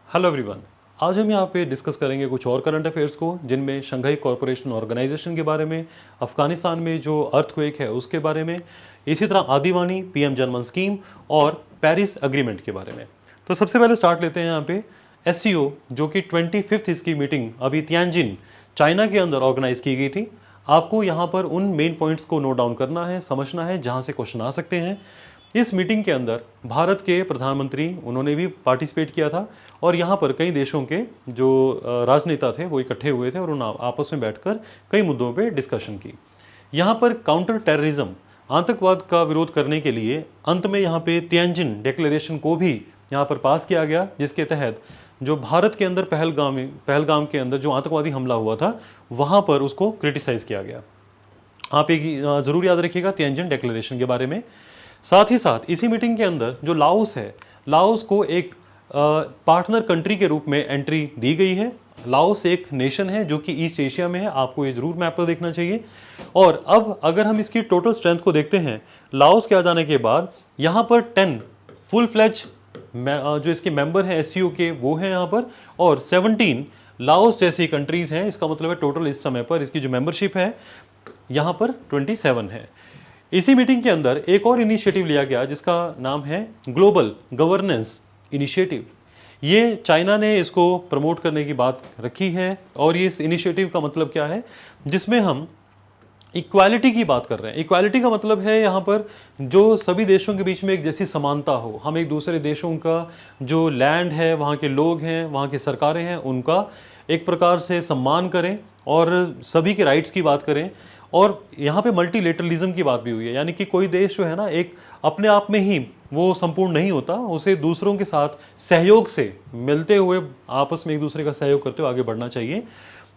Hello everyone. आज हम यहाँ पे डिस्कस करेंगे कुछ और करंट अफेयर्स को, जिनमें शंघाई कॉरपोरेशन ऑर्गेनाइजेशन के बारे में, अफगानिस्तान में जो अर्थक्वेक है उसके बारे में, इसी तरह आदिवानी पीएम जनमन स्कीम और पेरिस अग्रीमेंट के बारे में। तो सबसे पहले स्टार्ट लेते हैं यहाँ पे एससीओ, जो कि 25th इसकी मीटिंग अभी तियानजिन चाइना के अंदर ऑर्गेनाइज की गई थी। आपको यहाँ पर उन मेन पॉइंट्स को नोट डाउन करना है, समझना है, जहाँ से क्वेश्चन आ सकते हैं। इस मीटिंग के अंदर भारत के प्रधानमंत्री उन्होंने भी पार्टिसिपेट किया था और यहाँ पर कई देशों के जो राजनेता थे वो इकट्ठे हुए थे और उन आपस में बैठकर कई मुद्दों पे डिस्कशन की। यहाँ पर काउंटर टेररिज्म, आतंकवाद का विरोध करने के लिए अंत में यहाँ पे तियानजिन डिक्लेरेशन को भी यहाँ पर पास किया गया, जिसके तहत जो भारत के अंदर पहलगाम के अंदर जो आतंकवादी हमला हुआ था वहाँ पर उसको क्रिटिसाइज किया गया। आप एक जरूर याद रखिएगा तियानजिन डिक्लेरेशन के बारे में। साथ ही साथ इसी मीटिंग के अंदर जो लाओस है, लाओस को एक पार्टनर कंट्री के रूप में एंट्री दी गई है। लाओस एक नेशन है जो कि ईस्ट एशिया में है, आपको ये जरूर मैप पर देखना चाहिए। और अब अगर हम इसकी टोटल स्ट्रेंथ को देखते हैं, लाओस के आ जाने के बाद यहाँ पर 10 फुल फ्लैज जो इसके मेंबर हैं एससीओ के वो हैं यहाँ पर, और 17 लाओस जैसी कंट्रीज हैं। इसका मतलब है टोटल इस समय पर इसकी जो मेंबरशिप है यहाँ पर 27 है। इसी मीटिंग के अंदर एक और इनिशिएटिव लिया गया जिसका नाम है ग्लोबल गवर्नेंस इनिशिएटिव। ये चाइना ने इसको प्रमोट करने की बात रखी है और ये इस इनिशिएटिव का मतलब क्या है, जिसमें हम इक्वालिटी की बात कर रहे हैं। इक्वालिटी का मतलब है यहाँ पर जो सभी देशों के बीच में एक जैसी समानता हो, हम एक दूसरे देशों का जो लैंड है, वहाँ के लोग हैं, वहाँ की सरकारें हैं, उनका एक प्रकार से सम्मान करें और सभी के राइट्स की बात करें। और यहाँ पे मल्टीलेटरलिज्म की बात भी हुई है, यानी कि कोई देश जो है ना एक अपने आप में ही वो संपूर्ण नहीं होता, उसे दूसरों के साथ सहयोग से मिलते हुए आपस में एक दूसरे का सहयोग करते हुए आगे बढ़ना चाहिए।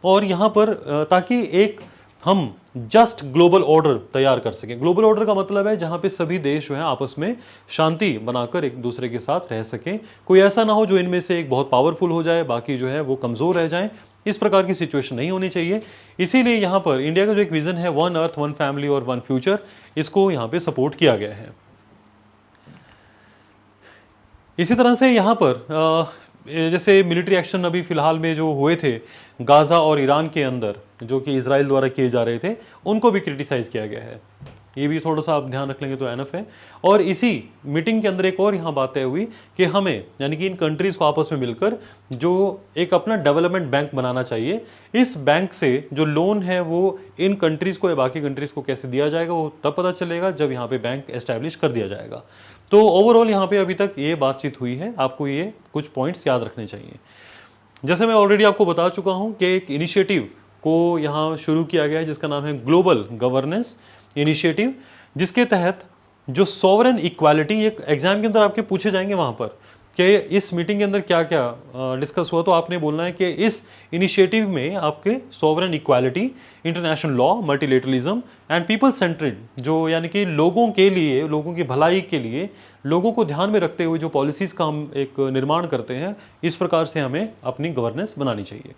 और यहाँ पर ताकि एक हम जस्ट ग्लोबल ऑर्डर तैयार कर सकें। ग्लोबल ऑर्डर का मतलब है जहाँ पे सभी देश जो हैं आपस में शांति बनाकर एक दूसरे के साथ रह सकें। कोई ऐसा ना हो जो इनमें से एक बहुत पावरफुल हो जाए, बाकी जो है वो कमज़ोर रह जाएं। इस प्रकार की सिचुएशन नहीं होनी चाहिए। इसीलिए यहाँ पर इंडिया का जो एक विजन है, वन अर्थ वन फैमिली और वन फ्यूचर, इसको यहाँ पे सपोर्ट किया गया है। इसी तरह से यहाँ पर जैसे मिलिट्री एक्शन अभी फिलहाल में जो हुए थे गाजा और ईरान के अंदर, जो कि इजराइल द्वारा किए जा रहे थे, उनको भी क्रिटिसाइज किया गया है। ये भी थोड़ा सा आप ध्यान रख लेंगे तो एनफ है। और इसी मीटिंग के अंदर एक और यहाँ बात तय हुई कि हमें यानी कि इन कंट्रीज को आपस में मिलकर जो एक अपना डेवलपमेंट बैंक बनाना चाहिए। इस बैंक से जो लोन है वो इन कंट्रीज को या बाकी कंट्रीज को कैसे दिया जाएगा वो तब पता चलेगा जब यहाँ पे बैंक एस्टैब्लिश कर दिया जाएगा। तो ओवरऑल यहाँ पे अभी तक ये बातचीत हुई है, आपको ये कुछ पॉइंट्स याद रखने चाहिए। जैसे मैं ऑलरेडी आपको बता चुका हूँ कि एक इनिशिएटिव को यहाँ शुरू किया गया है जिसका नाम है ग्लोबल गवर्नेंस इनिशिएटिव, जिसके तहत जो सॉवरेन इक्वालिटी, एक एग्जाम के अंदर आपके पूछे जाएंगे वहाँ पर कि इस मीटिंग के अंदर क्या क्या डिस्कस हुआ, तो आपने बोलना है कि इस इनिशिएटिव में आपके sovereign equality, international law, multilateralism and people centred, जो यानी कि लोगों के लिए, लोगों की भलाई के लिए, लोगों को ध्यान में रखते हुए जो पॉलिसीज़ का हम एक निर्माण करते हैं, इस प्रकार से हमें अपनी गवर्नेंस बनानी चाहिए।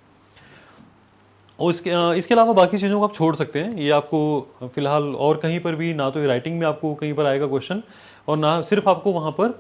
और इसके अलावा बाकी चीज़ों को आप छोड़ सकते हैं। ये आपको फिलहाल और कहीं पर भी ना तो ये राइटिंग में आपको कहीं पर आएगा क्वेश्चन, और ना सिर्फ आपको वहाँ पर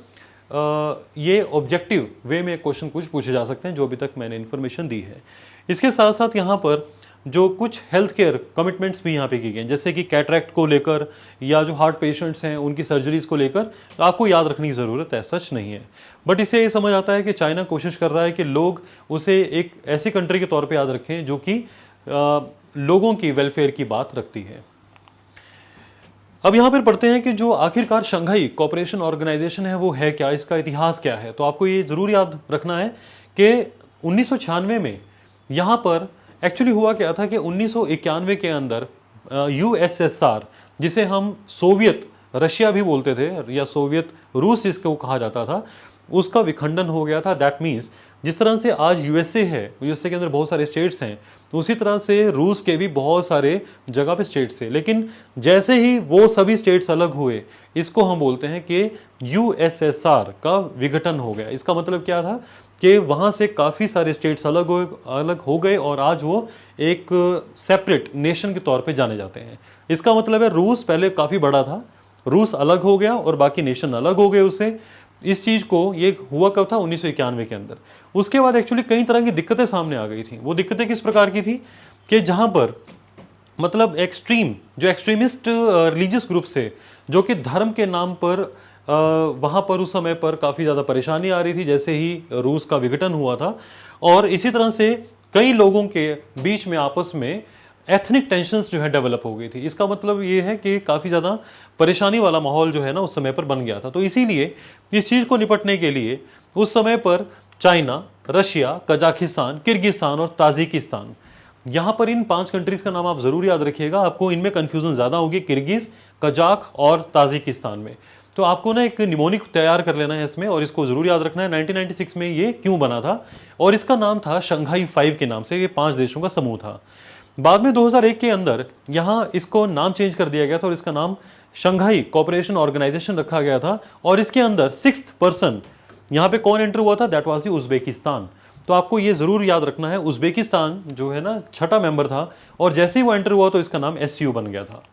ये ऑब्जेक्टिव वे में क्वेश्चन कुछ पूछे जा सकते हैं जो अभी तक मैंने इन्फॉर्मेशन दी है। इसके साथ साथ यहाँ पर जो कुछ हेल्थ केयर कमिटमेंट्स भी यहाँ पे की गए हैं, जैसे कि कैटरैक्ट को लेकर या जो हार्ट पेशेंट्स हैं उनकी सर्जरीज को लेकर, आपको याद रखने की ज़रूरत है, सच नहीं है। बट इससे ये समझ आता है कि चाइना कोशिश कर रहा है कि लोग उसे एक ऐसी कंट्री के तौर पर याद रखें जो कि लोगों की वेलफेयर की बात रखती है। अब यहाँ पर पढ़ते हैं कि जो आखिरकार शंघाई कोऑपरेशन ऑर्गेनाइजेशन है वो है क्या, इसका इतिहास क्या है। तो आपको ये ज़रूर याद रखना है कि 1996 में यहाँ पर एक्चुअली हुआ क्या था कि 1991 के अंदर यूएसएसआर, जिसे हम सोवियत रशिया भी बोलते थे या सोवियत रूस जिसको कहा जाता था, उसका विखंडन हो गया था। दैट मीन्स जिस तरह से आज यूएसए है, यूएसए के अंदर बहुत सारे स्टेट्स हैं, तो उसी तरह से रूस के भी बहुत सारे जगह पे स्टेट्स हैं। लेकिन जैसे ही वो सभी स्टेट्स अलग हुए, इसको हम बोलते हैं कि यूएसएसआर का विघटन हो गया। इसका मतलब क्या था कि वहाँ से काफ़ी सारे स्टेट्स अलग हो गए और आज वो एक सेपरेट नेशन के तौर पे जाने जाते हैं। इसका मतलब है रूस पहले काफ़ी बड़ा था, रूस अलग हो गया और बाकी नेशन अलग हो गए उससे। इस चीज़ को, ये हुआ कब था 1991 के अंदर। उसके बाद एक्चुअली कई तरह की दिक्कतें सामने आ गई थी। वो दिक्कतें किस प्रकार की थी कि जहाँ पर मतलब एक्सट्रीम जो एक्सट्रीमिस्ट रिलीजियस ग्रुप से, जो कि धर्म के नाम पर वहाँ पर उस समय पर काफ़ी ज़्यादा परेशानी आ रही थी जैसे ही रूस का विघटन हुआ था। और इसी तरह से कई लोगों के बीच में आपस में एथनिक टेंशन्स जो है डेवलप हो गई थी। इसका मतलब ये है कि काफ़ी ज़्यादा परेशानी वाला माहौल जो है ना उस समय पर बन गया था। तो इसीलिए इस चीज़ को निपटने के लिए उस समय पर चाइना, रशिया, कजाकिस्तान, किर्गिस्तान और ताजिकिस्तान, यहाँ पर इन 5 कंट्रीज का नाम आप जरूर याद रखिएगा, आपको इनमें कंफ्यूजन ज़्यादा होगी किर्गिज, कजाक और ताजिकिस्तान में। तो आपको ना एक निमोनिक तैयार कर लेना है इसमें और इसको जरूर याद रखना है 1996 में ये क्यों बना था। और इसका नाम था शंघाई 5 के नाम से, ये 5 देशों का समूह था। बाद में 2001 के अंदर यहाँ इसको नाम चेंज कर दिया गया था और इसका नाम शंघाई कोऑपरेशन ऑर्गेनाइजेशन रखा गया था। और इसके अंदर 6th पर्सन यहाँ पे कौन एंटर हुआ था, दैट वाज उज्बेकिस्तान। तो आपको ये जरूर याद रखना है, उज्बेकिस्तान जो है ना 6ठा मेंबर था और जैसे ही वो एंटर हुआ तो इसका नाम एससीओ बन गया था।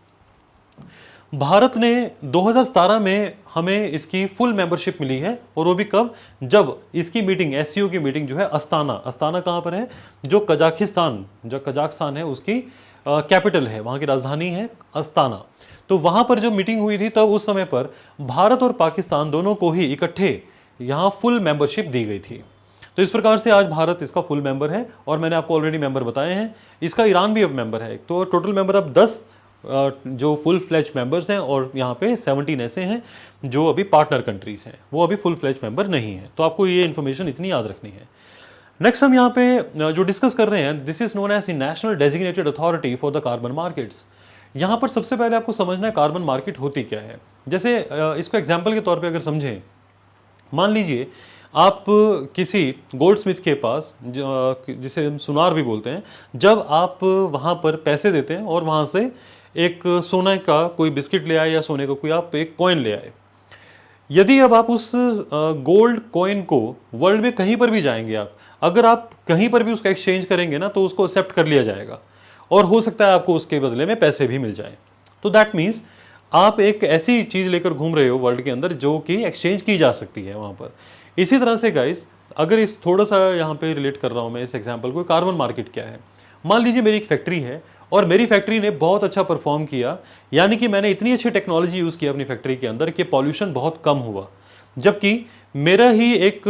भारत ने 2017 में हमें इसकी फुल मेंबरशिप मिली है और वो भी कब, जब इसकी मीटिंग, एससीओ की मीटिंग जो है अस्ताना कहाँ पर है, जो कजाकिस्तान है उसकी कैपिटल है, वहाँ की राजधानी है अस्ताना। तो वहाँ पर जब मीटिंग हुई थी तब उस समय पर भारत और पाकिस्तान दोनों को ही इकट्ठे यहाँ फुल मेंबरशिप दी गई थी। तो इस प्रकार से आज भारत इसका फुल मेंबर है और मैंने आपको ऑलरेडी मेंबर बताए हैं। इसका ईरान भी अब मेंबर है। तो टोटल मेंबर अब 10 जो फुल फ्लेज मेंबर्स हैं और यहाँ पे 17 ऐसे हैं जो अभी पार्टनर कंट्रीज हैं, वो अभी फुल फ्लेज मेंबर नहीं है। तो आपको ये इन्फॉर्मेशन इतनी याद रखनी है। नेक्स्ट हम यहाँ पे जो डिस्कस कर रहे हैं, this is known as the national designated authority for the carbon markets. यहाँ पर सबसे पहले आपको समझना है कार्बन मार्केट होती क्या है। जैसे इसको एग्जाम्पल के तौर पर अगर समझें, मान लीजिए आप किसी गोल्ड स्मिथ के पास, जिसे हम सुनार भी बोलते हैं, जब आप वहाँ पर पैसे देते हैं और वहाँ से एक सोने का कोई बिस्किट ले आए या सोने का कोई आप एक कॉइन ले आए, यदि अब आप उस गोल्ड कॉइन को वर्ल्ड में कहीं पर भी जाएंगे, आप अगर आप कहीं पर भी उसका एक्सचेंज करेंगे ना तो उसको एक्सेप्ट कर लिया जाएगा और हो सकता है आपको उसके बदले में पैसे भी मिल जाए। तो दैट मीन्स आप एक ऐसी चीज़ लेकर घूम रहे हो वर्ल्ड के अंदर जो कि एक्सचेंज की जा सकती है वहाँ पर। इसी तरह से गाइस, अगर इस थोड़ा सा यहाँ पे रिलेट कर रहा हूँ मैं इस एग्जांपल को, कार्बन मार्केट क्या है। मान लीजिए मेरी एक फैक्ट्री है और मेरी फैक्ट्री ने बहुत अच्छा परफॉर्म किया, यानी कि मैंने इतनी अच्छी टेक्नोलॉजी यूज़ की अपनी फैक्ट्री के अंदर कि पॉल्यूशन बहुत कम हुआ। जबकि मेरा ही एक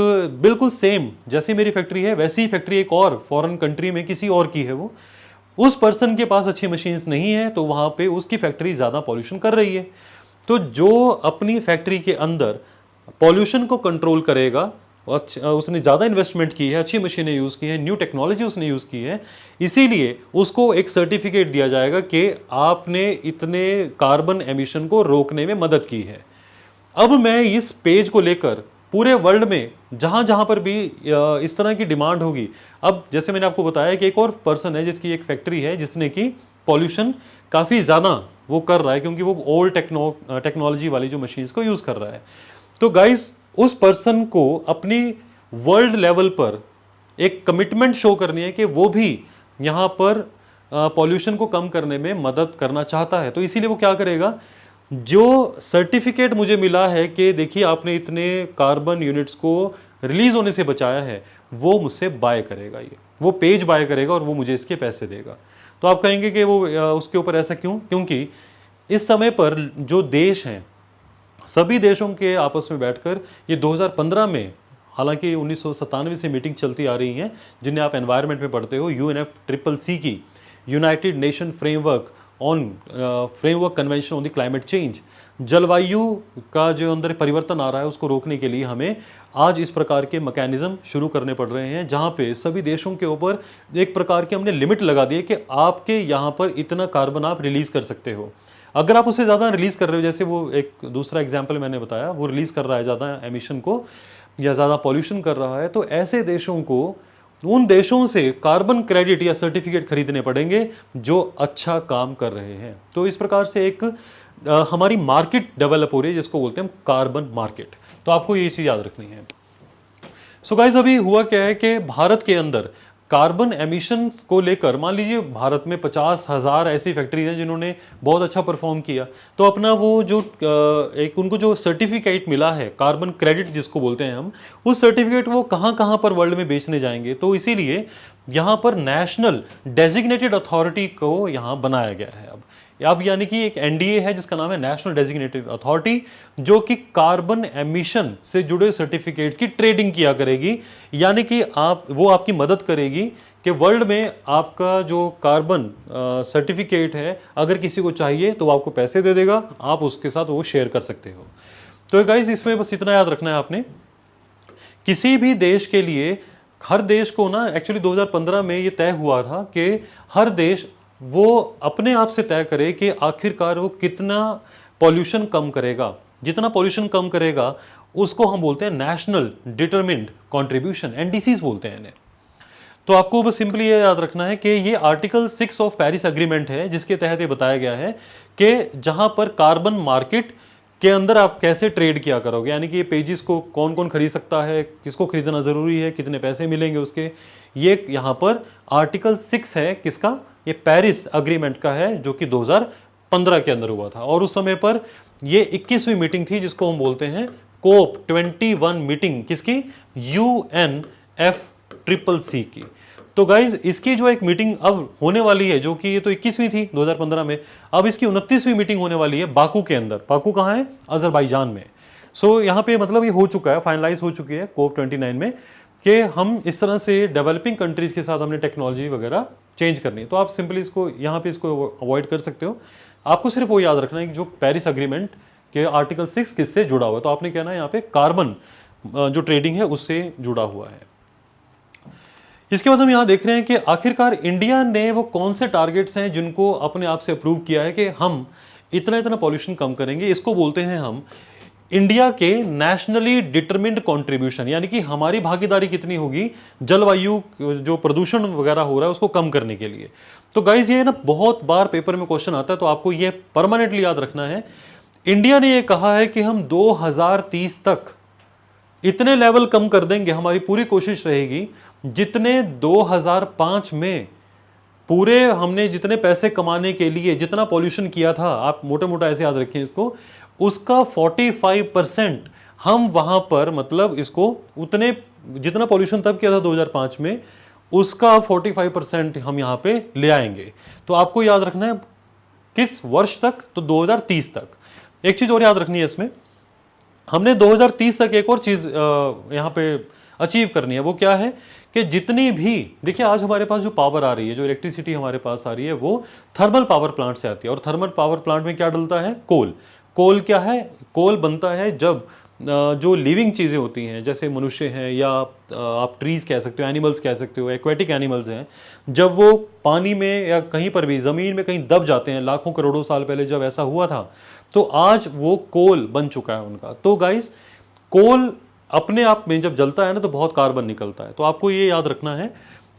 बिल्कुल सेम जैसी मेरी फैक्ट्री है वैसी ही फैक्ट्री एक और फॉरेन कंट्री में किसी और की है, वो उस पर्सन के पास अच्छी मशीन्स नहीं है तो वहाँ पे उसकी फैक्ट्री ज़्यादा पॉल्यूशन कर रही है। तो जो अपनी फैक्ट्री के अंदर पॉल्यूशन को कंट्रोल करेगा, उसने ज़्यादा इन्वेस्टमेंट की है, अच्छी मशीनें यूज़ की हैं, न्यू टेक्नोलॉजी उसने यूज़ की है, इसीलिए उसको एक सर्टिफिकेट दिया जाएगा कि आपने इतने कार्बन एमिशन को रोकने में मदद की है। अब मैं इस पेज को लेकर पूरे वर्ल्ड में जहां जहां पर भी इस तरह की डिमांड होगी, अब जैसे मैंने आपको बताया कि एक और पर्सन है जिसकी एक फैक्ट्री है जिसने की पॉल्यूशन काफ़ी ज़्यादा वो कर रहा है क्योंकि वो ओल्ड टेक्नोलॉजी वाली जो मशीन्स को यूज़ कर रहा है। तो गाइस, उस पर्सन को अपनी वर्ल्ड लेवल पर एक कमिटमेंट शो करनी है कि वो भी यहाँ पर पॉल्यूशन को कम करने में मदद करना चाहता है। तो इसीलिए वो क्या करेगा, जो सर्टिफिकेट मुझे मिला है कि देखिए आपने इतने कार्बन यूनिट्स को रिलीज होने से बचाया है, वो मुझसे बाय करेगा, ये वो पेज बाय करेगा और वो मुझे इसके पैसे देगा। तो आप कहेंगे कि वो उसके ऊपर ऐसा क्यों? क्योंकि इस समय पर जो देश हैं, सभी देशों के आपस में बैठकर ये 2015 में, हालांकि 1997 से मीटिंग चलती आ रही हैं जिन्हें आप एनवायरनमेंट में पढ़ते हो, UNFCCC की United nation framework convention on the climate change, जलवायु का जो अंदर परिवर्तन आ रहा है उसको रोकने के लिए हमें आज इस प्रकार के मैकेनिज्म शुरू करने पड़ रहे हैं जहां पे सभी देशों के ऊपर एक प्रकार के हमने लिमिट लगा दी है कि आपके यहाँ पर इतना कार्बन आप रिलीज कर सकते हो। अगर आप उससे ज़्यादा रिलीज कर रहे हो, जैसे वो एक दूसरा एग्जाम्पल मैंने बताया, वो रिलीज कर रहा है ज़्यादा एमिशन को या ज़्यादा पॉल्यूशन कर रहा है, तो ऐसे देशों को उन देशों से कार्बन क्रेडिट या सर्टिफिकेट खरीदने पड़ेंगे जो अच्छा काम कर रहे हैं। तो इस प्रकार से एक हमारी मार्केट डेवलप हो रही है जिसको बोलते हैं हम कार्बन मार्केट। तो आपको ये चीज़ याद रखनी है। सो गाइस, अभी हुआ क्या है कि भारत के अंदर कार्बन एमिशन को लेकर मान लीजिए भारत में 50,000 ऐसी फैक्ट्रीज हैं जिन्होंने बहुत अच्छा परफॉर्म किया, तो अपना वो जो एक उनको जो सर्टिफिकेट मिला है, कार्बन क्रेडिट जिसको बोलते हैं हम, उस सर्टिफिकेट वो कहाँ कहाँ पर वर्ल्ड में बेचने जाएंगे। तो इसीलिए यहाँ पर नेशनल डेजिग्नेटेड अथॉरिटी को यहाँ बनाया गया है। अब यानी कि एक एनडीए है जिसका नाम है नेशनल डेजिग्नेटेड अथॉरिटी, जो कि कार्बन एमिशन से जुड़े सर्टिफिकेट्स की ट्रेडिंग किया करेगी। यानी कि वो आपकी मदद करेगी कि वर्ल्ड में आपका जो कार्बन सर्टिफिकेट है अगर किसी को चाहिए तो वो आपको पैसे दे देगा, आप उसके साथ वो शेयर कर सकते हो। तो गाइस इसमें बस इतना याद रखना है आपने, किसी भी देश के लिए, हर देश को ना एक्चुअली 2015 में ये तय हुआ था कि हर देश वो अपने आप से तय करे कि आखिरकार वो कितना पॉल्यूशन कम करेगा। जितना पॉल्यूशन कम करेगा उसको हम बोलते हैं नेशनल डिटरमिन्ड कंट्रीब्यूशन, एनडीसीज बोलते हैं इन्हें। तो आपको बस सिंपली ये याद रखना है कि ये आर्टिकल 6 ऑफ पेरिस एग्रीमेंट है, जिसके तहत ये बताया गया है कि जहां पर कार्बन मार्केट के अंदर आप कैसे ट्रेड किया करोगे, यानी कि ये पेजेस को कौन कौन खरीद सकता है, किसको खरीदना जरूरी है, कितने पैसे मिलेंगे उसके, ये यहाँ पर आर्टिकल 6 है। किसका? ये पेरिस अग्रीमेंट का है, जो कि 2015 के अंदर हुआ था। और उस समय पर ये 21वीं मीटिंग थी जिसको हम बोलते हैं कोप 21 मीटिंग, किसकी? UNFCCC की। तो गाइज इसकी जो एक मीटिंग अब होने वाली है, जो कि ये तो 21वीं थी 2015 में, अब इसकी 29वीं मीटिंग होने वाली है बाकू के अंदर। बाकू कहाँ है? अजरबैजान में। सो यहाँ पे मतलब ये हो चुका है, फाइनलाइज हो चुकी है कोप 29 में कि हम इस तरह से डेवलपिंग कंट्रीज के साथ हमने टेक्नोलॉजी वगैरह चेंज करनी है। तो आप सिंपली इसको यहाँ पे इसको अवॉइड कर सकते हो। आपको सिर्फ वो याद रखना है कि जो पेरिस अग्रीमेंट के आर्टिकल 6 किससे जुड़ा हुआ है। तो आपने कहना है यहाँ पे कार्बन जो ट्रेडिंग है उससे जुड़ा हुआ है। इसके बाद हम यहां देख रहे हैं कि आखिरकार इंडिया ने वो कौन से टारगेट्स हैं जिनको अपने आप से अप्रूव किया है कि हम इतना इतना पॉल्यूशन कम करेंगे। इसको बोलते हैं हम इंडिया के नेशनली डिटरमिन्ड कंट्रीब्यूशन, यानी कि हमारी भागीदारी कितनी होगी जलवायु जो प्रदूषण वगैरह हो रहा है उसको कम करने के लिए। तो गाइज ये ना बहुत बार पेपर में क्वेश्चन आता है, तो आपको ये परमानेंटली याद रखना है। इंडिया ने ये कहा है कि हम 2030 तक इतने लेवल कम कर देंगे, हमारी पूरी कोशिश रहेगी जितने 2005 में पूरे हमने जितने पैसे कमाने के लिए जितना पॉल्यूशन किया था, आप मोटा मोटा ऐसे याद रखें इसको, उसका 45% हम वहां पर मतलब इसको उतने जितना पॉल्यूशन तब किया था 2005 में, उसका 45% हम यहां पे ले आएंगे। तो आपको याद रखना है किस वर्ष तक? तो 2030 तक। एक चीज और याद रखनी है इसमें, हमने 2030 तक एक और चीज यहां पे अचीव करनी है। वो क्या है कि जितनी भी, देखिए आज हमारे पास जो पावर आ रही है, जो इलेक्ट्रिसिटी हमारे पास आ रही है, वो थर्मल पावर प्लांट से आती है। और थर्मल पावर प्लांट में क्या डलता है? कोल। कोल क्या है? कोल बनता है जब जो लिविंग चीज़ें होती हैं, जैसे मनुष्य हैं या आप ट्रीज कह सकते हो, एनिमल्स कह सकते हो, एक्वेटिक एनिमल्स हैं, जब वो पानी में या कहीं पर भी ज़मीन में कहीं दब जाते हैं, लाखों करोड़ों साल पहले जब ऐसा हुआ था, तो आज वो कोल बन चुका है उनका। तो गाइस कोल अपने आप में जब जलता है ना तो बहुत कार्बन निकलता है। तो आपको ये याद रखना है।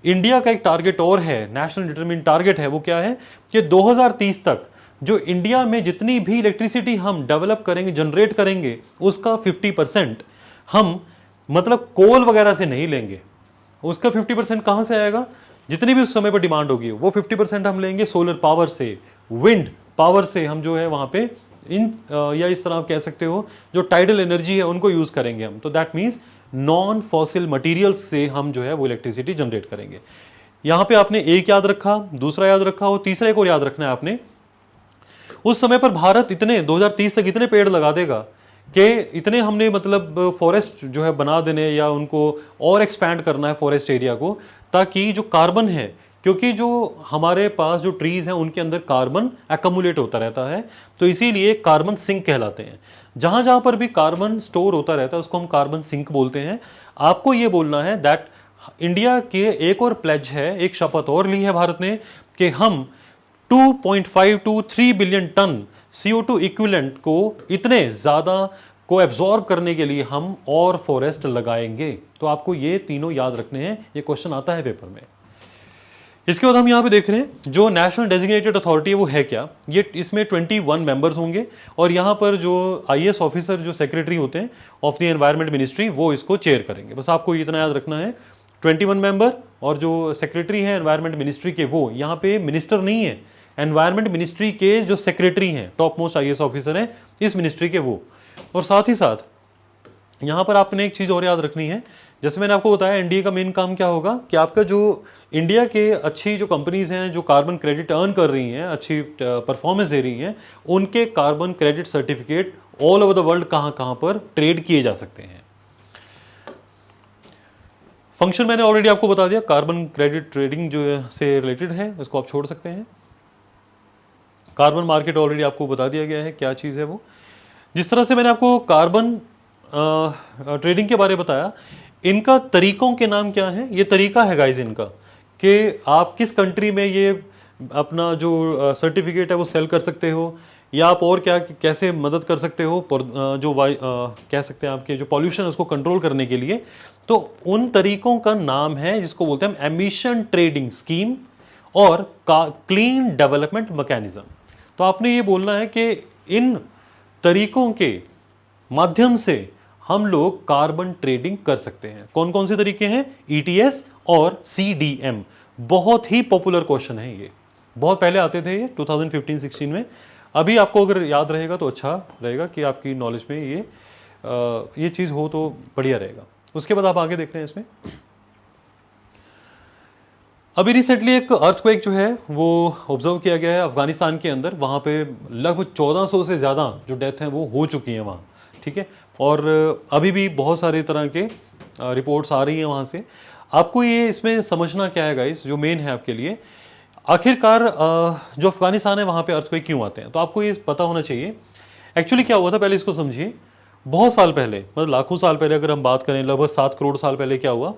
इंडिया का एक टारगेट और है, नेशनल डिटरमिन्ड टारगेट है, वो क्या है कि 2030 तक जो इंडिया में जितनी भी इलेक्ट्रिसिटी हम डेवलप करेंगे, जनरेट करेंगे, उसका 50% हम मतलब कोल वगैरह से नहीं लेंगे। उसका 50% कहां से आएगा? जितनी भी उस समय पर डिमांड होगी वो 50% हम लेंगे सोलर पावर से, विंड पावर से। हम जो है वहां पे या इस तरह आप कह सकते हो जो टाइडल एनर्जी है उनको यूज करेंगे हम। तो that means non fossil materials से हम जो है वो इलेक्ट्रिसिटी जनरेट करेंगे। यहां पे आपने एक याद रखा, दूसरा याद रखा और तीसरा एक और याद रखना है आपने। उस समय पर भारत इतने 2030 तक इतने पेड़ लगा देगा कि इतने हमने मतलब फॉरेस्ट जो है बना देने या उनको और एक्सपैंड करना है फॉरेस्ट एरिया को, ताकि जो कार्बन है, क्योंकि जो हमारे पास जो ट्रीज हैं उनके अंदर कार्बन एक्यूमुलेट होता रहता है, तो इसीलिए कार्बन सिंक कहलाते हैं। जहां जहां पर भी कार्बन स्टोर होता रहता है उसको हम कार्बन सिंक बोलते हैं। आपको ये बोलना है दैट इंडिया के एक और प्लेज है, एक शपथ और ली है भारत ने कि हम 2.5 to 3 billion ton CO2 equivalent को इतने ज्यादा को एब्जॉर्ब करने के लिए हम और फॉरेस्ट लगाएंगे। तो आपको ये तीनों याद रखने हैं, ये क्वेश्चन आता है पेपर में। इसके बाद हम यहाँ पे देख रहे हैं जो नेशनल डेजिग्नेटेड अथॉरिटी है वो है क्या। ये इसमें 21 मेंबर्स होंगे और यहाँ पर जो IAS ऑफिसर जो सेक्रेटरी होते हैं ऑफ द एनवायरनमेंट मिनिस्ट्री वो इसको चेयर करेंगे। बस आपको इतना याद रखना है, 21 मेंबर, और जो सेक्रेटरी हैं एनवायरनमेंट मिनिस्ट्री के, वो यहाँ पे मिनिस्टर नहीं है, एनवायरनमेंट मिनिस्ट्री के जो सेक्रेटरी हैं, टॉप मोस्ट आईएएस ऑफिसर हैं इस मिनिस्ट्री के वो। और साथ ही साथ यहाँ पर आपने एक चीज़ और याद रखनी है, जैसे मैंने आपको बताया एनडीए का मेन काम क्या होगा कि आपका जो इंडिया के अच्छी जो कंपनीज हैं जो कार्बन क्रेडिट अर्न कर रही हैं, अच्छी परफॉर्मेंस दे रही हैं, उनके carbon credit certificate all over the world कहाँ कहाँ पर ट्रेड किए जा सकते हैं। फंक्शन मैंने ऑलरेडी आपको बता दिया, कार्बन क्रेडिट ट्रेडिंग जो से रिलेटेड है, इसको आप छोड़ सकते हैं। कार्बन मार्केट ऑलरेडी आपको बता दिया गया है क्या चीज़ है वो। जिस तरह से मैंने आपको कार्बन ट्रेडिंग के बारे में बताया, इनका तरीकों के नाम क्या है, ये तरीका है गाइज इनका कि आप किस कंट्री में ये अपना जो सर्टिफिकेट है वो सेल कर सकते हो, या आप और क्या कैसे मदद कर सकते हो जो कह सकते हैं आपके जो पॉल्यूशन है उसको कंट्रोल करने के लिए। तो उन तरीकों का नाम है जिसको बोलते हैं एमिशन ट्रेडिंग स्कीम और क्लीन डेवलपमेंट मैकेनिज्म। तो आपने ये बोलना है कि इन तरीकों के माध्यम से हम लोग कार्बन ट्रेडिंग कर सकते हैं। कौन कौन से तरीके हैं? ईटीएस और सीडीएम। बहुत ही पॉपुलर क्वेश्चन है ये, बहुत पहले आते थे ये 2015-16 में। अभी आपको अगर याद रहेगा तो अच्छा रहेगा कि आपकी नॉलेज में ये चीज़ हो तो बढ़िया रहेगा। उसके बाद आप आगे देख रहे हैं इसमें, अभी रिसेंटली एक अर्थक्वेक जो है वो ऑब्जर्व किया गया है अफगानिस्तान के अंदर। वहाँ पे लगभग 1400 से ज़्यादा जो डेथ हैं वो हो चुकी हैं वहाँ, ठीक है। और अभी भी बहुत सारे तरह के रिपोर्ट्स आ रही हैं वहाँ से। आपको ये इसमें समझना क्या है गाइस, जो मेन है आपके लिए, आखिरकार जो अफगानिस्तान है वहाँ पे अर्थक्वेक क्यों आते हैं, तो आपको ये पता होना चाहिए एक्चुअली क्या हुआ था। पहले इसको समझिए, बहुत साल पहले, मतलब लाखों साल पहले अगर हम बात करें, लगभग 7 करोड़ साल पहले क्या हुआ,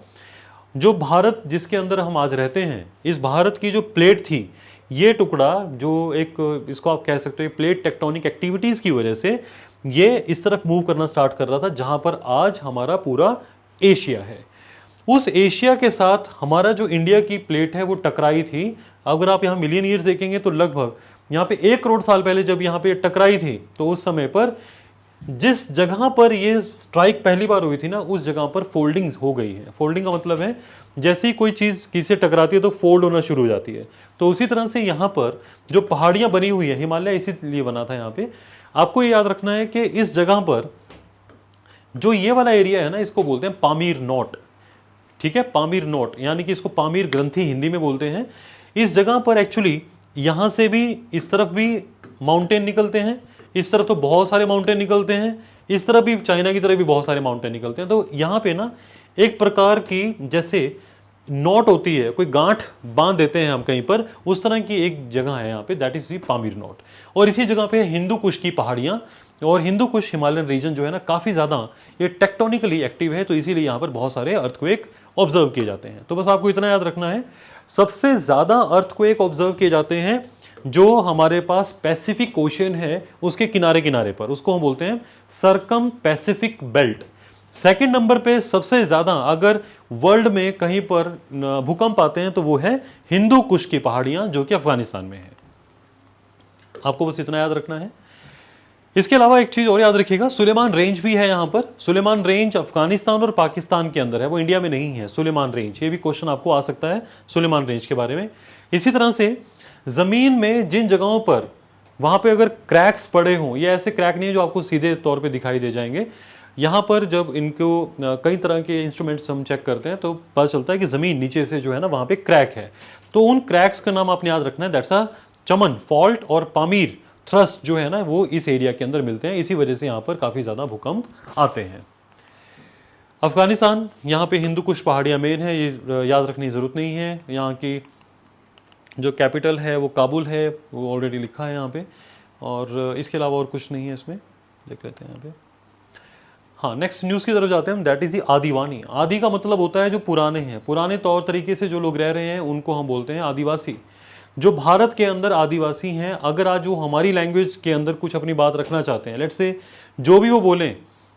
जो भारत जिसके अंदर हम आज रहते हैं, इस भारत की जो प्लेट थी, ये टुकड़ा जो एक इसको आप कह सकते हो प्लेट टेक्टोनिक एक्टिविटीज़ की वजह से ये इस तरफ मूव करना स्टार्ट कर रहा था, जहाँ पर आज हमारा पूरा एशिया है। उस एशिया के साथ हमारा जो इंडिया की प्लेट है वो टकराई थी। अगर आप यहाँ मिलियन ईयर्स देखेंगे तो लगभग यहाँ पे 1 करोड़ साल पहले जब यहाँ पे टकराई थी, तो उस समय पर जिस जगह पर ये स्ट्राइक पहली बार हुई थी ना, उस जगह पर फोल्डिंग्स हो गई है। फोल्डिंग का मतलब है जैसे ही कोई चीज़ किसी से टकराती है तो फोल्ड होना शुरू हो जाती है। तो उसी तरह से यहाँ पर जो पहाड़ियाँ बनी हुई है, हिमालय इसीलिए बना था यहाँ पे, आपको ये याद रखना है कि इस जगह पर जो ये वाला एरिया है ना, इसको बोलते हैं पामीर नोट, ठीक है, पामीर नोट, यानी कि इसको पामीर ग्रंथि हिंदी में बोलते हैं। इस जगह पर एक्चुअली यहाँ से भी इस तरफ भी माउंटेन निकलते हैं, इस तरफ तो बहुत सारे माउंटेन निकलते हैं, इस तरफ भी चाइना की तरफ भी बहुत सारे माउंटेन निकलते हैं। तो यहाँ पे ना एक प्रकार की जैसे नोट होती है, कोई गांठ बांध देते हैं हम कहीं पर, उस तरह की एक जगह है यहाँ पे, that is the Pamir knot. और इसी जगह पे हिंदू कुश की पहाड़ियाँ, और हिंदू कुश हिमालयन रीजन जो है ना काफ़ी ज़्यादा ये टेक्टोनिकली एक्टिव है, तो इसीलिए यहाँ पर बहुत सारे अर्थक्वेक ऑब्जर्व किए जाते हैं। तो बस आपको इतना याद रखना है, सबसे ज़्यादा अर्थक्वेक ऑब्जर्व किए जाते हैं जो हमारे पास पैसिफिक ओशन है उसके किनारे किनारे पर, उसको हम बोलते हैं सरकम पैसिफिक बेल्ट। सेकंड नंबर पे सबसे ज़्यादा अगर वर्ल्ड में कहीं पर भूकंप आते हैं तो वो है हिंदू कुश की पहाड़ियाँ जो कि अफगानिस्तान में है। आपको बस इतना याद रखना है। इसके अलावा एक चीज़ और याद रखिएगा, सुलेमान रेंज भी है यहाँ पर। सुलेमान रेंज अफगानिस्तान और पाकिस्तान के अंदर है, वो इंडिया में नहीं है। सुलेमान रेंज, ये भी क्वेश्चन आपको आ सकता है सुलेमान रेंज के बारे में। इसी तरह से ज़मीन में जिन जगहों पर वहाँ पे अगर क्रैक्स पड़े हों, ये ऐसे क्रैक नहीं है जो आपको सीधे तौर पे दिखाई दे जाएंगे, यहाँ पर जब इनको कई तरह के इंस्ट्रूमेंट्स हम चेक करते हैं तो पता चलता है कि ज़मीन नीचे से जो है ना वहाँ पे क्रैक है। तो उन क्रैक्स का नाम आपने याद रखना है, दैट्स अ चमन फॉल्ट और पामीर थ्रस्ट जो है ना वो इस एरिया के अंदर मिलते हैं। इसी वजह से यहाँ पर काफ़ी ज़्यादा भूकंप आते हैं। अफगानिस्तान, यहाँ पे हिंदू कुश पहाड़ियाँ मेन है, ये याद रखने की ज़रूरत नहीं है। यहाँ की जो कैपिटल है वो काबुल है, वो ऑलरेडी लिखा है यहाँ पे, और इसके अलावा और कुछ नहीं है इसमें। देख लेते हैं यहाँ पे। हाँ, नेक्स्ट न्यूज़ की तरफ जाते हैं हम, दैट इज़ दी आदिवानी। आदि का मतलब होता है जो पुराने हैं, पुराने तौर तरीके से जो लोग रह रहे हैं उनको हम बोलते हैं आदिवासी। जो भारत के अंदर आदिवासी हैं, अगर आज वो हमारी लैंग्वेज के अंदर कुछ अपनी बात रखना चाहते हैं, लेट्स से जो भी वो बोलें,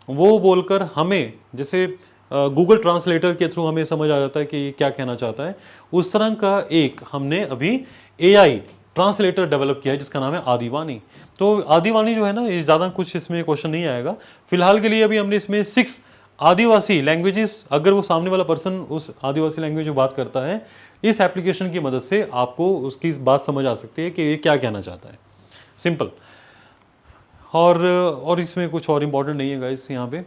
वो बोलकर हमें जैसे गूगल ट्रांसलेटर के थ्रू हमें समझ आ जाता है कि ये क्या कहना चाहता है, उस तरह का एक हमने अभी एआई ट्रांसलेटर डेवलप किया है जिसका नाम है आदिवानी। तो आदिवानी जो है ना, ये ज़्यादा कुछ इसमें क्वेश्चन नहीं आएगा फिलहाल के लिए। अभी हमने इसमें 6 आदिवासी लैंग्वेजेस, अगर वो सामने वाला पर्सन उस आदिवासी लैंग्वेज में बात करता है, इस एप्लीकेशन की मदद से आपको उसकी बात समझ आ सकती है कि ये क्या कहना चाहता है। सिंपल। और इसमें कुछ और इंपॉर्टेंट नहीं है गाइस यहाँ पे।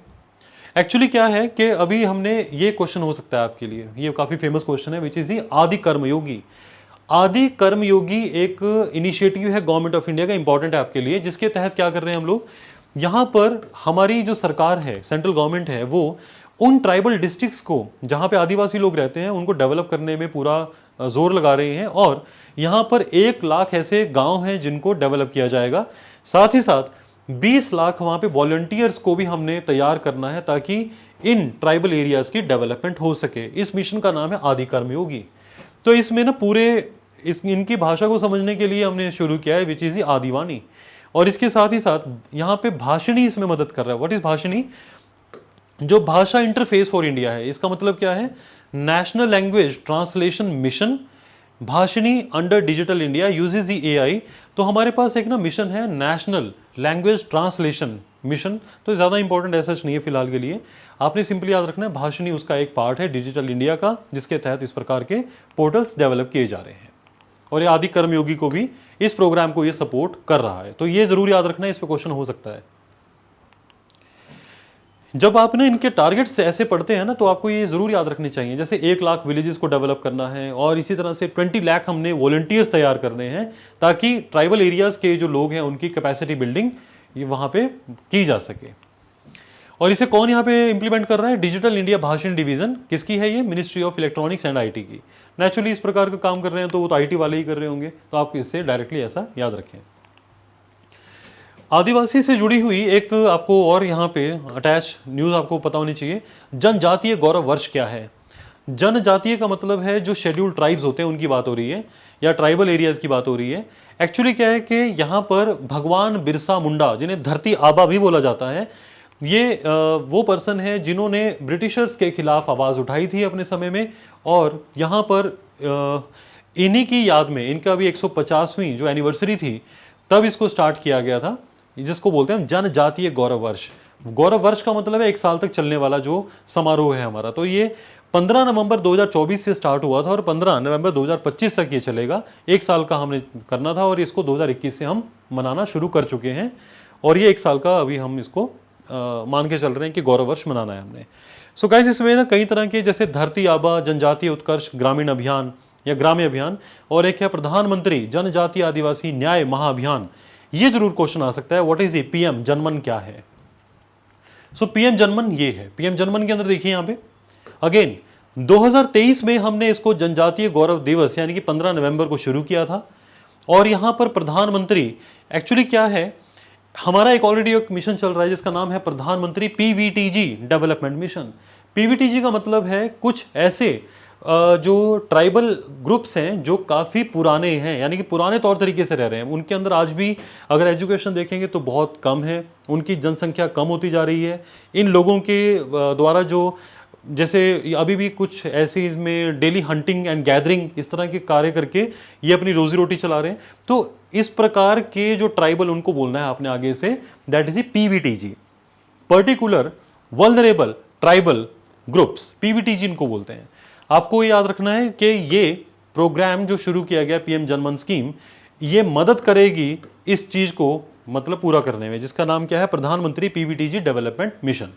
एक्चुअली क्या है कि अभी हमने ये क्वेश्चन हो सकता है आपके लिए, ये काफ़ी फेमस क्वेश्चन है, विच इज़ दी आदि कर्मयोगी। आदि कर्मयोगी एक इनिशिएटिव है गवर्नमेंट ऑफ इंडिया का, इंपॉर्टेंट है आपके लिए, जिसके तहत क्या कर रहे हैं हम लोग, यहाँ पर हमारी जो सरकार है, सेंट्रल गवर्नमेंट है, वो उन ट्राइबल डिस्ट्रिक्ट्स को जहाँ पे आदिवासी लोग रहते हैं उनको डेवलप करने में पूरा जोर लगा रहे हैं। और यहाँ पर 1 लाख ऐसे गांव हैं जिनको डेवलप किया जाएगा। साथ ही साथ 20 लाख वहाँ पे वॉलंटियर्स को भी हमने तैयार करना है ताकि इन ट्राइबल एरियाज की डेवलपमेंट हो सके। इस मिशन का नाम है आदि कर्मयोगी। तो इसमें ना पूरे इनकी भाषा को समझने के लिए हमने शुरू किया है विच इज आदिवानी। और इसके साथ ही साथ यहाँ पे भाषणी इसमें मदद कर रहा है। What is Bhashini? जो भाषा इंटरफेस फॉर इंडिया है, इसका मतलब क्या है? National language translation mission Bhashini under digital India uses दी एआई। तो हमारे पास एक ना मिशन है नेशनल लैंग्वेज ट्रांसलेशन मिशन। तो ज़्यादा इंपॉर्टेंट ऐसा नहीं है फिलहाल के लिए, आपने सिंपली याद रखना है भाषणी उसका एक पार्ट है डिजिटल इंडिया का, जिसके तहत इस प्रकार के पोर्टल्स डेवलप किए जा रहे हैं। और ये आदि कर्मयोगी को भी, इस प्रोग्राम को ये सपोर्ट कर रहा है। तो ये जरूर याद रखना है, इस पे क्वेश्चन हो सकता है। जब आप ना इनके टारगेट्स ऐसे पढ़ते हैं ना, तो आपको ये जरूर याद रखने चाहिए, जैसे 1 लाख विलेजेस को डेवलप करना है और इसी तरह से 20 लाख हमने वॉलंटियर्स तैयार करने हैं ताकि ट्राइबल एरियाज के जो लोग हैं उनकी कैपेसिटी बिल्डिंग ये वहां पे की जा सके। और इसे कौन यहाँ पे इंप्लीमेंट कर रहा है? डिजिटल इंडिया भाषण डिवीजन। किसकी है ये? Ministry of electronics and IT की। नेचुरली इस प्रकार का काम कर रहे हैं तो वो तो आईटी वाले ही कर रहे होंगे, तो आप इससे डायरेक्टली ऐसा याद रखें। आदिवासी से जुड़ी हुई एक आपको और यहाँ पे अटैच न्यूज़ आपको पता होनी चाहिए। जनजातीय गौरव वर्ष क्या है? जनजातीय का मतलब है जो शेड्यूल्ड ट्राइब्स होते हैं उनकी बात हो रही है, या ट्राइबल एरियाज की बात हो रही है। एक्चुअली क्या है कि यहाँ पर भगवान बिरसा मुंडा, जिन्हें धरती आबा भी बोला जाता है, ये वो पर्सन है जिन्होंने ब्रिटिशर्स के खिलाफ आवाज़ उठाई थी अपने समय में। और यहाँ पर इन्हीं की याद में इनका भी 150वीं जो एनिवर्सरी थी तब इसको स्टार्ट किया गया था, जिसको बोलते हैं जनजातीय गौरव वर्ष। गौरव वर्ष का मतलब है 1 साल तक चलने वाला जो समारोह है हमारा। तो ये 15 नवंबर 2024 से स्टार्ट हुआ था और 15 नवंबर 2025 तक ये चलेगा। 1 साल का हमने करना था और इसको 2021 से हम मनाना शुरू कर चुके हैं। और ये 1 साल का अभी हम इसको मान के चल रहे हैं कि गौरव वर्ष मनाना है हमने। सो गाइस, इसमें ना कई तरह के, जैसे धरती आबा, जनजातीय उत्कर्ष ग्रामीण अभियान या ग्राम्य अभियान, और एक है प्रधानमंत्री जनजातीय आदिवासी न्याय महाअभियान। ये जरूर क्वेश्चन आ सकता है, व्हाट इज ए पीएम जनमन क्या है? सो पीएम जनमन ये है। पीएम जनमन के अंदर देखिए यहाँ पे अगेन 2023 में हमने इसको जनजातीय गौरव दिवस यानी कि 15 नवंबर को शुरू किया था। और यहाँ पर प्रधानमंत्री एक्चुअली क्या है, हमारा एक ऑलरेडी एक मिशन चल रहा है जिसका नाम है प्रधानमंत्री पीवीटीजी डेवलपमेंट मिशन। पीवीटीजी का मतलब है कुछ ऐसे जो ट्राइबल ग्रुप्स हैं जो काफ़ी पुराने हैं, यानी कि पुराने तौर तरीके से रह रहे हैं। उनके अंदर आज भी अगर एजुकेशन देखेंगे तो बहुत कम है, उनकी जनसंख्या कम होती जा रही है। इन लोगों के द्वारा जो, जैसे अभी भी कुछ ऐसे इसमें डेली हंटिंग एंड गैदरिंग इस तरह के कार्य करके ये अपनी रोजी रोटी चला रहे हैं। तो इस प्रकार के जो ट्राइबल, उनको बोलना है आपने आगे से, that is a PVTG, particular vulnerable tribal groups, PVTG इनको बोलते हैं। आपको याद रखना है कि ये प्रोग्राम जो शुरू किया गया पीएम जनमन स्कीम, ये मदद करेगी इस चीज को मतलब पूरा करने में, जिसका नाम क्या है? प्रधानमंत्री पीवीटीजी डेवलपमेंट मिशन,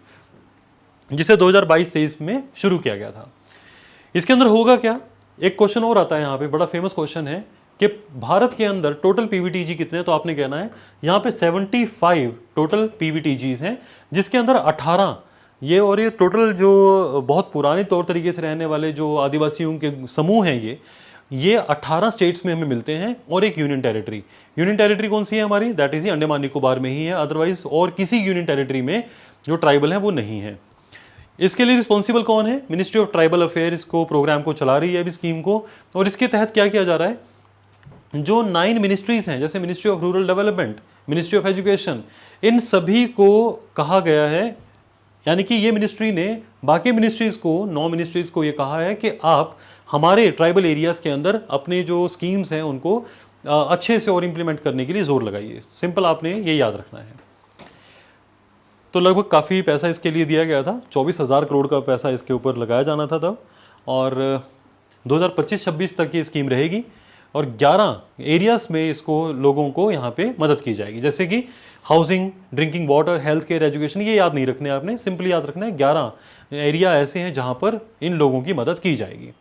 जिसे 2022-23 में शुरू किया गया था। इसके अंदर होगा क्या? एक क्वेश्चन और आता है यहाँ पे, बड़ा फेमस क्वेश्चन है कि भारत के अंदर टोटल पीवीटीजी कितने हैं? तो आपने कहना है यहाँ पे 75 टोटल पीवीटीजीज हैं, जिसके अंदर 18 ये, और ये टोटल जो बहुत पुराने तौर तरीके से रहने वाले जो आदिवासियों के समूह हैं, ये 18 स्टेट्स में हमें मिलते हैं और एक यूनियन टेरिटरी। यूनियन टेरिटरी कौन सी है हमारी? दैट इज अंडमान निकोबार में ही है, अदरवाइज और किसी यूनियन टेरिटरी में जो ट्राइबल है वो नहीं है। इसके लिए रिस्पॉन्सिबल कौन है? मिनिस्ट्री ऑफ ट्राइबल अफेयर्स को प्रोग्राम को चला रही है अभी स्कीम को। और इसके तहत क्या किया जा रहा है? जो 9 मिनिस्ट्रीज हैं, जैसे ministry of rural development, ministry of education, इन सभी को कहा गया है, यानी कि ये मिनिस्ट्री ने बाकी मिनिस्ट्रीज को, 9 मिनिस्ट्रीज को ये कहा है कि आप हमारे ट्राइबल एरियाज के अंदर अपने जो स्कीम्स हैं उनको अच्छे से और इम्प्लीमेंट करने के लिए जोर लगाइए। सिंपल आपने ये याद रखना है। तो लगभग काफ़ी पैसा इसके लिए दिया गया था, 24,000 करोड़ का पैसा इसके ऊपर लगाया जाना था तब। और 2025-26 तक ये स्कीम रहेगी और 11 एरियाज में इसको लोगों को यहाँ पे मदद की जाएगी, जैसे कि housing, drinking water, health care, education. ये याद नहीं रखने आपने, सिंपली याद रखना है 11 एरिया ऐसे हैं जहाँ पर इन लोगों की मदद की जाएगी।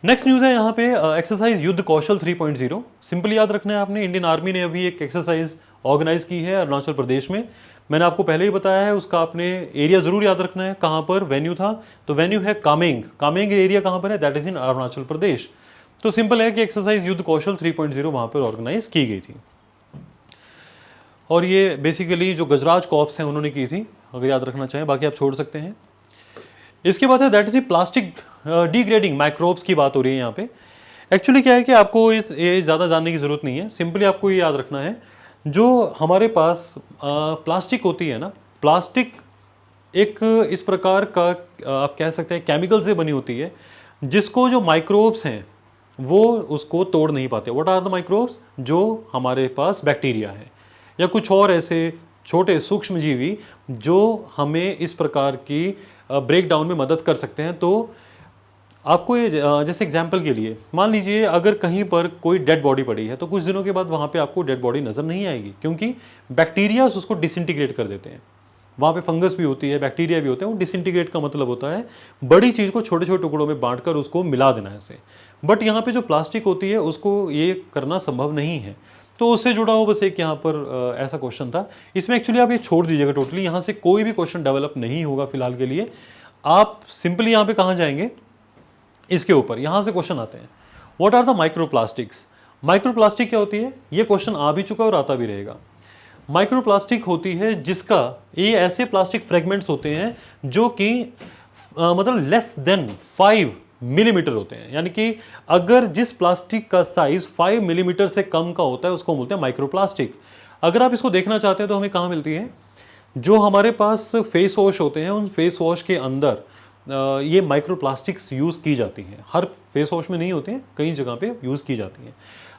नेक्स्ट न्यूज़ है यहाँ पे एक्सरसाइज युद्ध कौशल 3.0। सिंपली याद रखना है आपने, इंडियन आर्मी ने अभी एक एक्सरसाइज ऑर्गेनाइज की है अरुणाचल प्रदेश में। मैंने आपको पहले ही बताया है, उसका आपने एरिया जरूर याद रखना है, कहाँ पर वेन्यू था। तो वेन्यू है कामेंग। कामेंग एरिया कहाँ पर है? That is in Arunachal Pradesh. तो सिंपल है कि एक्सरसाइज युद्ध कौशल 3.0 वहाँ पर ऑर्गेनाइज की गई थी और ये बेसिकली जो गजराज कॉप्स हैं उन्होंने की थी, अगर याद रखना चाहें, बाकी आप छोड़ सकते हैं। इसके बाद है that is plastic degrading microbes की बात हो रही है यहाँ पे। एक्चुअली क्या है कि आपको ये ज़्यादा जानने की ज़रूरत नहीं है, सिंपली आपको ये याद रखना है, जो हमारे पास प्लास्टिक होती है ना, प्लास्टिक एक इस प्रकार का आप कह सकते हैं केमिकल से बनी होती है जिसको जो माइक्रोब्स हैं वो उसको तोड़ नहीं पाते। What are the microbes? जो हमारे पास बैक्टीरिया है या कुछ और ऐसे छोटे सूक्ष्म जीवी जो हमें इस प्रकार की ब्रेक डाउन में मदद कर सकते हैं। तो आपको ये जैसे एग्जाम्पल के लिए मान लीजिए अगर कहीं पर कोई डेड बॉडी पड़ी है तो कुछ दिनों के बाद वहाँ पे आपको डेड बॉडी नज़र नहीं आएगी, क्योंकि बैक्टीरियाज उसको डिसइंटीग्रेट कर देते हैं। वहाँ पे फंगस भी होती है, बैक्टीरिया भी होते हैं। वो डिसइंटीग्रेट का मतलब होता है बड़ी चीज़ को छोटे छोटे टुकड़ों में बांटकर उसको मिला देना ऐसे। बट यहाँ पे जो प्लास्टिक होती है उसको ये करना संभव नहीं है। तो उससे जुड़ा हुआ बस एक यहाँ पर ऐसा क्वेश्चन था। इसमें एक्चुअली आप ये छोड़ दीजिएगा टोटली, यहाँ से कोई भी क्वेश्चन डेवलप नहीं होगा फिलहाल के लिए। आप सिंपली यहाँ पे कहाँ जाएंगे, इसके ऊपर यहाँ से क्वेश्चन आते हैं, what are the microplastics. Microplastic क्या होती है? ये क्वेश्चन आ भी चुका और आता भी रहेगा। माइक्रोप्लास्टिक होती है जिसका, ये ऐसे प्लास्टिक फ्रेगमेंट्स होते हैं जो कि मतलब लेस देन 5 मिलीमीटर होते हैं, यानी कि अगर जिस प्लास्टिक का साइज 5 मिलीमीटर से कम का होता है उसको बोलते हैं माइक्रोप्लास्टिक। अगर आप इसको देखना चाहते हैं तो हमें कहाँ मिलती है? जो हमारे पास फेस वॉश होते हैं उन फेस वॉश के अंदर ये माइक्रोप्लास्टिक्स यूज़ की जाती हैं। हर फेस वॉश में नहीं होते हैं, कई जगह पे यूज़ की जाती हैं।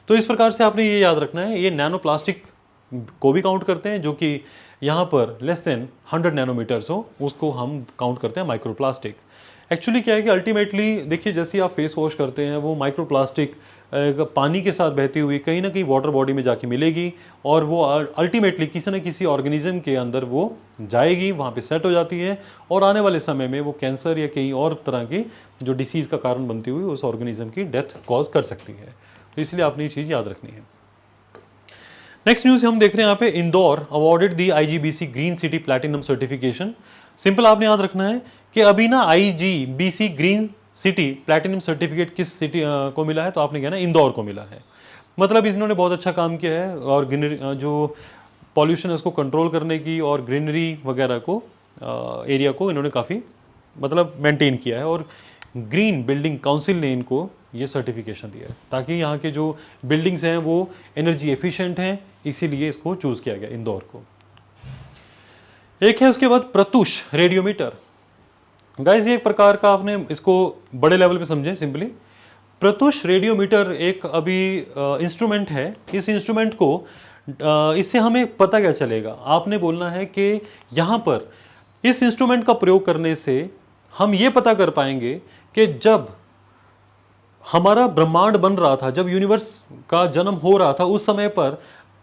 तो इस प्रकार से आपने ये याद रखना है, ये नैनो प्लास्टिक को भी काउंट करते हैं, जो कि यहाँ पर लेस देन 100 नैनोमीटर्स हो उसको हम काउंट करते हैं माइक्रोप्लास्टिक। एक्चुअली क्या है कि अल्टीमेटली देखिए, जैसे आप फेस वॉश करते हैं वो माइक्रोप्लास्टिक पानी के साथ बहती हुई कहीं ना कहीं वाटर बॉडी में जाके मिलेगी और वो अल्टीमेटली किसी न किसी ऑर्गेनिज्म के अंदर वो जाएगी, वहाँ पे सेट हो जाती है और आने वाले समय में वो कैंसर या कहीं और तरह की जो डिसीज़ का कारण बनती हुई उस ऑर्गेनिज्म की डेथ कॉज कर सकती है। तो इसलिए आपने ये चीज़ याद रखनी है। नेक्स्ट न्यूज़ हम देख रहे हैं यहाँ पे, इंदौर अवॉर्डेड दी IGBC green city platinum certification. Simple आपने याद रखना है कि अभी ना IGBC green city platinum certificate किस सिटी को मिला है? तो आपने कहना इंदौर को मिला है। मतलब इन्होंने बहुत अच्छा काम किया है और जो पॉल्यूशन है उसको कंट्रोल करने की और ग्रीनरी वगैरह को एरिया को इन्होंने काफ़ी मतलब मेंटेन किया है और ग्रीन बिल्डिंग काउंसिल ने इनको ये सर्टिफिकेशन दिया है ताकि यहाँ के जो बिल्डिंग्स हैं वो एनर्जी एफिशिएंट हैं, इसीलिए इसको चूज़ किया गया इंदौर को। एक है उसके बाद प्रत्यूष रेडियोमीटर। गाइस ये एक प्रकार का, आपने इसको बड़े लेवल पे समझें सिंपली। प्रत्यूष रेडियोमीटर एक अभी इंस्ट्रूमेंट है। इस इंस्ट्रूमेंट को इससे हमें पता क्या चलेगा? आपने बोलना है कि यहाँ पर इस इंस्ट्रूमेंट का प्रयोग करने से हम ये पता कर पाएंगे कि जब हमारा ब्रह्मांड बन रहा था, जब यूनिवर्स का जन्म हो रहा था, उस समय पर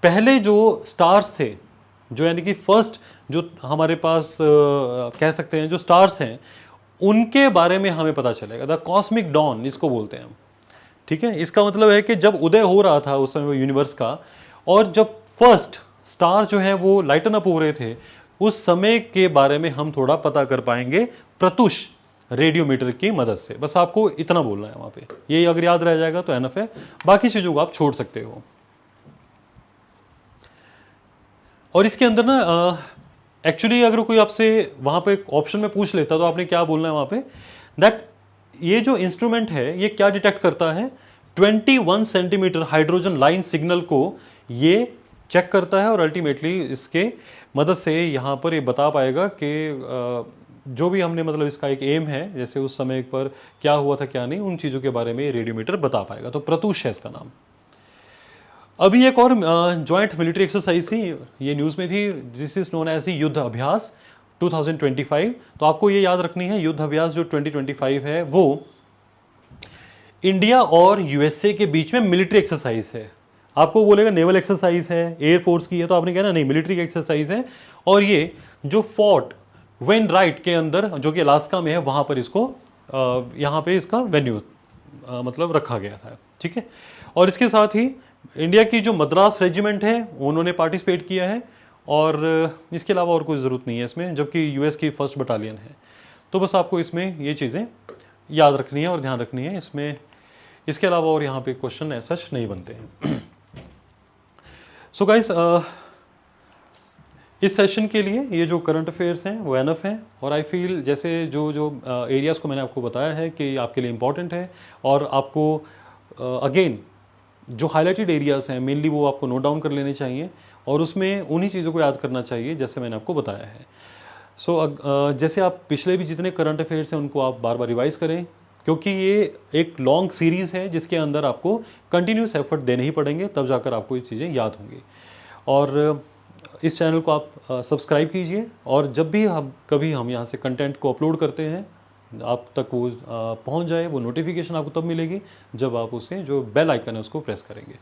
पहले जो स्टार्स थे, जो यानी कि फर्स्ट जो हमारे पास कह सकते हैं जो स्टार्स हैं, उनके बारे में हमें पता चलेगा। द कॉस्मिक डॉन इसको बोलते हैं हम, ठीक है। इसका मतलब है कि जब उदय हो रहा था उस समय यूनिवर्स का और जब फर्स्ट स्टार जो है वो लाइटन अप हो रहे थे, उस समय के बारे में हम थोड़ा पता कर पाएंगे प्रत्यूष रेडियोमीटर की मदद से। बस आपको इतना बोलना है वहां पे, ये अगर याद रह जाएगा तो एनफ है, बाकी चीजों को आप छोड़ सकते हो। और इसके अंदर ना एक्चुअली अगर कोई आपसे वहां पे ऑप्शन में पूछ लेता तो आपने क्या बोलना है वहां पे, दैट ये जो इंस्ट्रूमेंट है ये क्या डिटेक्ट करता है? 21 सेंटीमीटर हाइड्रोजन लाइन सिग्नल को ये चेक करता है और अल्टीमेटली इसके मदद से यहाँ पर ये बता पाएगा कि जो भी हमने मतलब इसका एक एम है, जैसे उस समय पर क्या हुआ था क्या नहीं, उन चीज़ों के बारे में रेडियोमीटर बता पाएगा। तो प्रत्यूष है इसका नाम। अभी एक और जॉइंट मिलिट्री एक्सरसाइज थी, ये न्यूज़ में थी, दिस इज नोन एज युद्ध अभ्यास 2025। तो आपको ये याद रखनी है, युद्ध अभ्यास जो 2025 है वो इंडिया और यूएसए के बीच में मिलिट्री एक्सरसाइज है। आपको बोलेगा नेवल एक्सरसाइज है, एयरफोर्स की है, तो आपने कहना नहीं, मिलिट्री एक्सरसाइज है। और ये जो फोर्ट वेन राइट के अंदर, जो कि अलास्का में है, वहां पर इसको यहाँ पे इसका वेन्यू मतलब रखा गया था। ठीक है, और इसके साथ ही इंडिया की जो मद्रास रेजिमेंट है उन्होंने पार्टिसिपेट किया है, और इसके अलावा और कोई ज़रूरत नहीं है इसमें, जबकि यूएस की 1st बटालियन है। तो बस आपको इसमें ये चीज़ें याद रखनी है और ध्यान रखनी है इसमें। इसके अलावा और यहाँ पे क्वेश्चन ऐसा नहीं बनते हैं। सो गाइस, इस सेशन के लिए ये जो करंट अफेयर्स हैं वो एनफ हैं, और आई फील जैसे जो जो एरियाज़ को मैंने आपको बताया है कि आपके लिए इम्पॉर्टेंट है, और आपको अगेन जो हाईलाइटेड एरियाज़ हैं मेनली वो आपको नोट डाउन कर लेने चाहिए, और उसमें उन्हीं चीज़ों को याद करना चाहिए जैसे मैंने आपको बताया है। सो जैसे आप पिछले भी जितने करंट अफेयर्स हैं उनको आप बार बार रिवाइज़ करें, क्योंकि ये एक लॉन्ग सीरीज़ है जिसके अंदर आपको कंटिन्यूस एफर्ट देने ही पड़ेंगे, तब जाकर आपको ये चीज़ें याद होंगी। और इस चैनल को आप सब्सक्राइब कीजिए, और जब भी कभी हम यहाँ से कंटेंट को अपलोड करते हैं आप तक वो पहुँच जाए, वो नोटिफिकेशन आपको तब मिलेगी जब आप उसे जो बेल आइकन है उसको प्रेस करेंगे।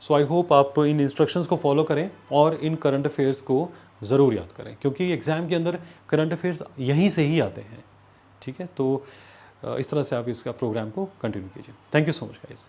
सो आई होप आप इन इंस्ट्रक्शंस को फॉलो करें और इन करंट अफेयर्स को ज़रूर याद करें, क्योंकि एग्ज़ाम के अंदर करंट अफेयर्स यहीं से ही आते हैं। ठीक है, तो इस तरह से आप इसका प्रोग्राम को कंटिन्यू कीजिए। Thank you so much guys.